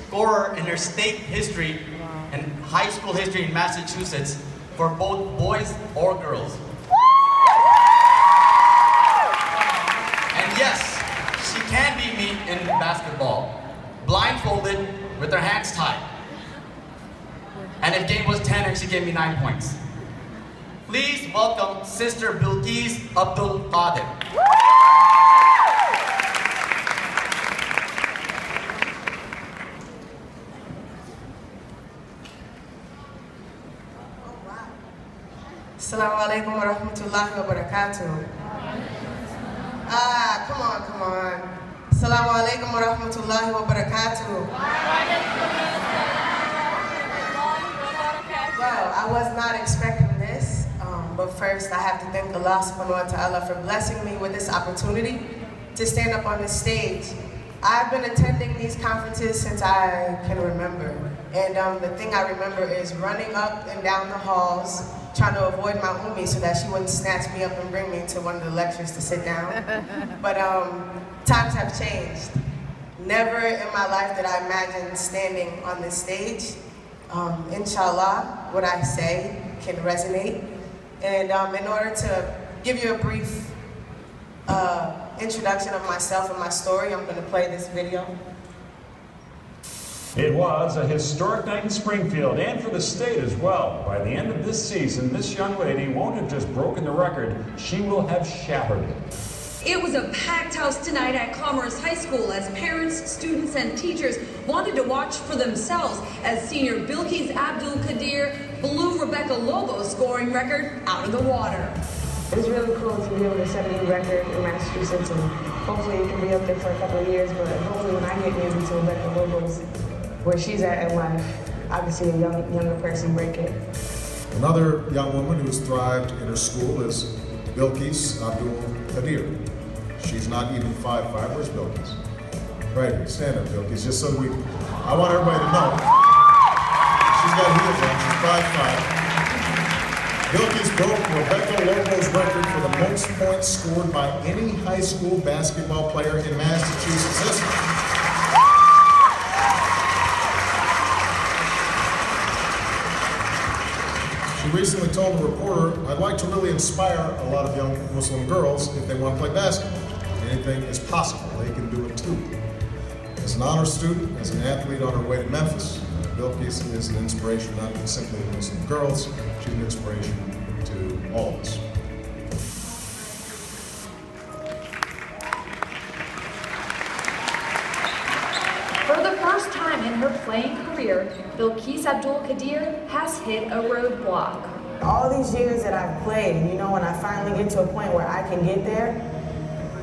scorer in her state history and high school history in Massachusetts for both boys or girls. And yes, she can beat me in basketball, blindfolded with her hands tied. And if game was 10, she gave me 9 points. Please welcome Sister Bilqis Abdul-Qaadir. Assalamu alaikum wa rahmatullahi wa barakatuh. Come on. Assalamu alaikum wa rahmatullahi wa barakatuh. Well, I was not expecting this, but first I have to thank Allah subhanahu wa ta'ala for blessing me with this opportunity to stand up on this stage. I've been attending these conferences since I can remember, and the thing I remember is running up and down the halls, trying to avoid my ummi so that she wouldn't snatch me up and bring me to one of the lectures to sit down. But times have changed. Never in my life did I imagine standing on this stage. Inshallah, what I say can resonate. And in order to give you a brief introduction of myself and my story, I'm going to play this video. It was a historic night in Springfield and for the state as well. By the end of this season, this young lady won't have just broken the record, she will have shattered it. It was a packed house tonight at Commerce High School as parents, students, and teachers wanted to watch for themselves as senior Bilqis Abdul-Qaadir blew Rebecca Lobo's scoring record out of the water. It's really cool to be able to set a new record in Massachusetts, and hopefully it can be up there for a couple of years, but hopefully when I get maybe to Rebecca Lobo's, where she's at in life, I can see a younger person break it. Another young woman who's thrived in her school is Bilqis Abdul-Qaadir. She's not even 5'5". Where's Bilqis? Right here. Stand up, Bilqis, just so I want everybody to know. She's got heels on. She's 5'5". Bilqis broke Rebecca Lobo's record for the most points scored by any high school basketball player in Massachusetts history. She recently told a reporter, "I'd like to really inspire a lot of young Muslim girls if they want to play basketball. Anything is possible. They can do it too." As an honor student, as an athlete on her way to Memphis, Bilqis is an inspiration not simply to Muslim girls, she's an inspiration to all of us. For the first time in her playing career, Bilqis Abdul-Qaadir has hit a roadblock. All these years that I've played, when I finally get to a point where I can get there,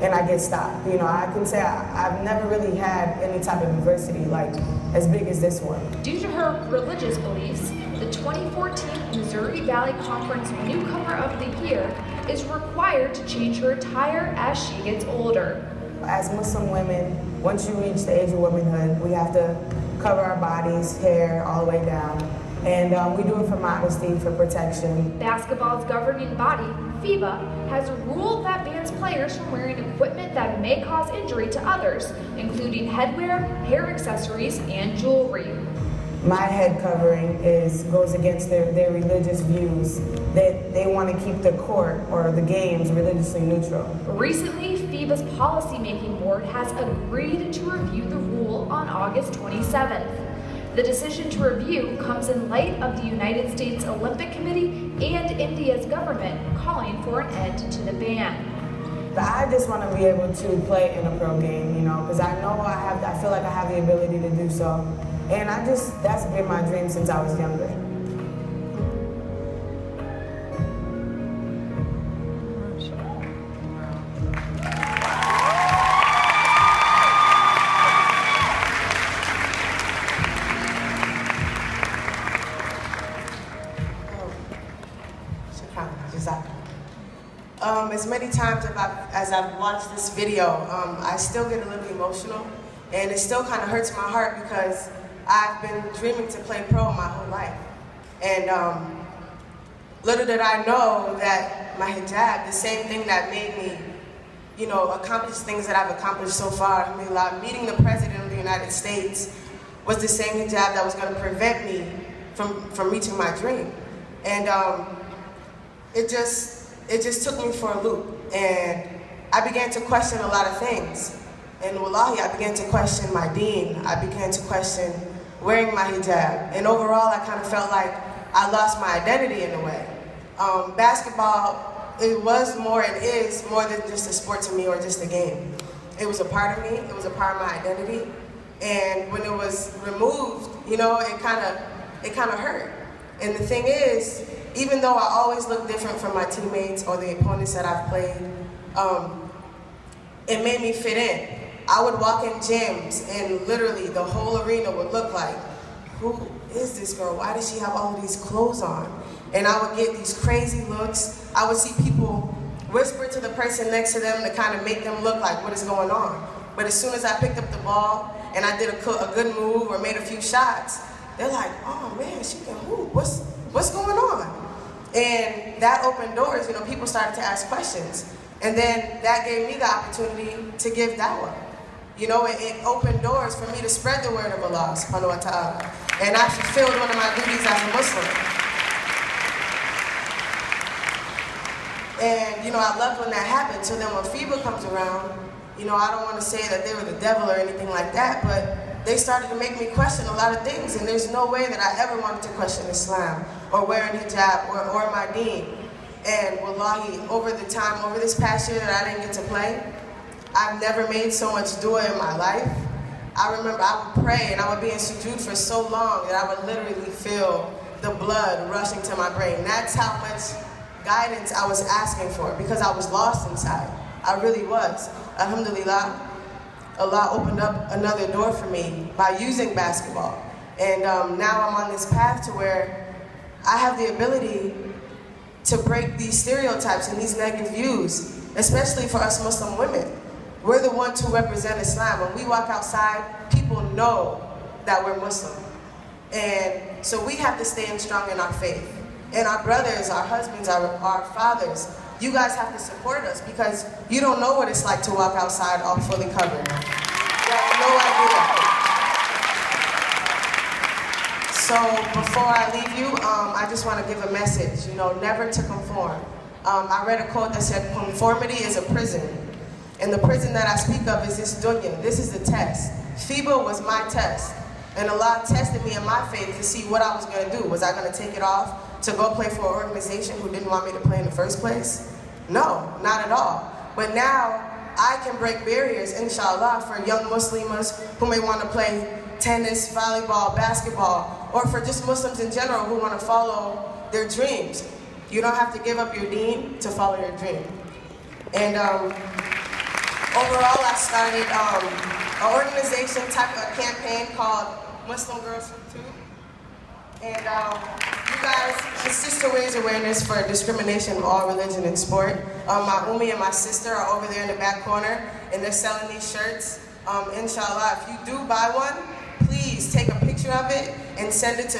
and I get stopped. I can say I've never really had any type of adversity like as big as this one. Due to her religious beliefs, the 2014 Missouri Valley Conference Newcomer of the Year is required to change her attire as she gets older. As Muslim women, once you reach the age of womanhood, we have to cover our bodies, hair, all the way down. And we do it for modesty, for protection. Basketball's governing body, FIBA, has ruled that bans players from wearing equipment that may cause injury to others, including headwear, hair accessories, and jewelry. My head covering goes against their religious views, that they want to keep the court or the games religiously neutral. Recently, FIBA's policymaking board has agreed to review the rule on August 27th. The decision to review comes in light of the United States Olympic Committee and India's government calling for an end to the ban. I just want to be able to play in a pro game, because I know I feel like I have the ability to do so. And that's been my dream since I was younger. As many times as I've watched this video, I still get a little emotional, and it still kind of hurts my heart because I've been dreaming to play pro my whole life. And little did I know that my hijab, the same thing that made me, accomplish things that I've accomplished so far, meeting the President of the United States, was the same hijab that was going to prevent me from reaching my dream. And it just took me for a loop. And I began to question a lot of things. And wallahi, I began to question my deen. I began to question wearing my hijab. And overall, I kind of felt like I lost my identity in a way. Basketball, it was more and is more than just a sport to me or just a game. It was a part of me, it was a part of my identity. And when it was removed, you know, it kind of hurt. And the thing is, even though I always look different from my teammates or the opponents that I've played, it made me fit in. I would walk in gyms and literally the whole arena would look like, who is this girl? Why does she have all of these clothes on? And I would get these crazy looks. I would see people whisper to the person next to them to kind of make them look like what is going on. But as soon as I picked up the ball and I did a good move or made a few shots, they're like, oh man, she can hoop. What's going on? And that opened doors, you know, people started to ask questions. And then that gave me the opportunity to give dawah. You know, it opened doors for me to spread the word of Allah subhanahu wa ta'ala. And I fulfilled one of my duties as a Muslim. And, you know, I loved when that happened. So then when FIBA comes around, you know, I don't want to say that they were the devil or anything like that, but they started to make me question a lot of things. And there's no way that I ever wanted to question Islam or wearing hijab or my deen. And wallahi, over this past year that I didn't get to play, I've never made so much dua in my life. I remember I would pray and I would be in sujood for so long that I would literally feel the blood rushing to my brain. That's how much guidance I was asking for, because I was lost inside. I really was. Alhamdulillah, Allah opened up another door for me by using basketball. And now I'm on this path to where I have the ability to break these stereotypes and these negative views, especially for us Muslim women. We're the ones who represent Islam. When we walk outside, people know that we're Muslim. And so we have to stay strong in our faith. And our brothers, our husbands, our fathers, you guys have to support us, because you don't know what it's like to walk outside all fully covered. You have no idea. So before I leave you, I just want to give a message, you know, never to conform. I read a quote that said, conformity is a prison. And the prison that I speak of is this dunya. This is the test. FIBA was my test. And Allah tested me in my faith to see what I was going to do. Was I going to take it off to go play for an organization who didn't want me to play in the first place? No, not at all. But now I can break barriers, inshallah, for young Muslims who may want to play tennis, volleyball, basketball, or for just Muslims in general who want to follow their dreams. You don't have to give up your deen to follow your dream. And overall, I started an organization type of campaign called Muslim Girls Too. And you guys, it's just to raise awareness for discrimination of all religion and sport. My Umi and my sister are over there in the back corner, and they're selling these shirts. Inshallah, if you do buy one, please take a picture of it and send it to